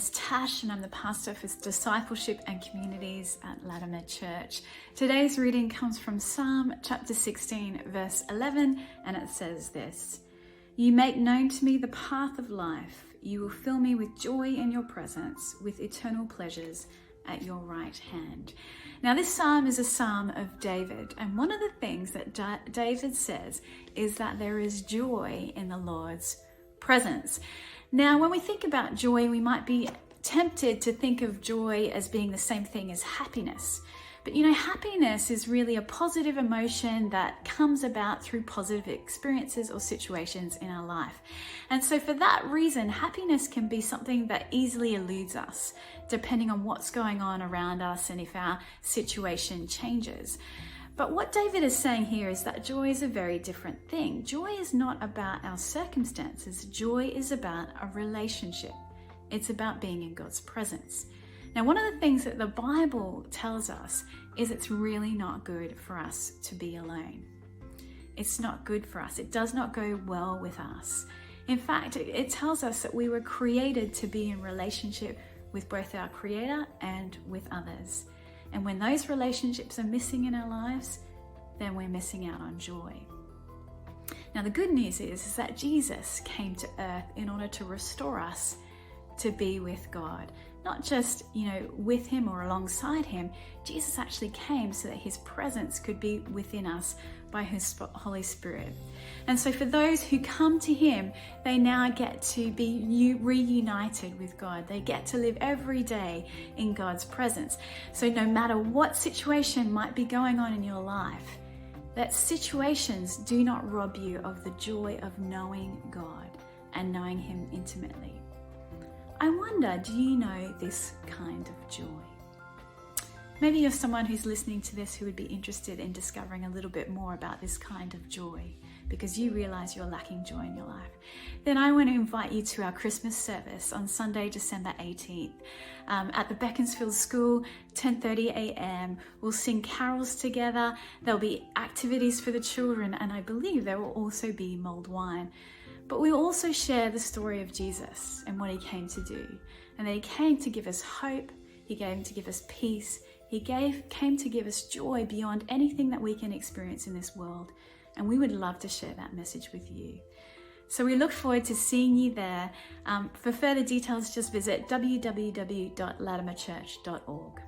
is Tash and I'm the pastor for discipleship and communities at Latimer Church. Today's reading comes from Psalm chapter 16 verse 11, and it says this: "You make known to me the path of life. You will fill me with joy in your presence, with eternal pleasures at your right hand." Now this psalm is a psalm of David, and one of the things that David says is that there is joy in the Lord's presence. Now when we think about joy, we might be tempted to think of joy as being the same thing as happiness. But happiness is really a positive emotion that comes about through positive experiences or situations in our life. And so for that reason, happiness can be something that easily eludes us, depending on what's going on around us and if our situation changes. But what David is saying here is that joy is a very different thing. Joy is not about our circumstances. Joy is about a relationship. It's about being in God's presence. Now, one of the things that the Bible tells us is it's really not good for us to be alone. It's not good for us. It does not go well with us. In fact, it tells us that we were created to be in relationship with both our Creator and with others. And when those relationships are missing in our lives, then we're missing out on joy. Now, the good news is that Jesus came to earth in order to restore us to be with God. Not just, with him or alongside him. Jesus actually came so that his presence could be within us by his Holy Spirit. And so for those who come to him, they now get to be reunited with God. They get to live every day in God's presence. So no matter what situation might be going on in your life, that situations do not rob you of the joy of knowing God and knowing him intimately. I wonder, do you know this kind of joy? Maybe you're someone who's listening to this who would be interested in discovering a little bit more about this kind of joy because you realize you're lacking joy in your life. Then I want to invite you to our Christmas service on Sunday, December 18th at the Beaconsfield School, 10:30 a.m. We'll sing carols together. There'll be activities for the children, and I believe there will also be mulled wine. But we also share the story of Jesus and what he came to do. And that he came to give us hope. He came to give us peace. He came to give us joy beyond anything that we can experience in this world. And we would love to share that message with you. So we look forward to seeing you there. For further details, just visit www.latimerchurch.org.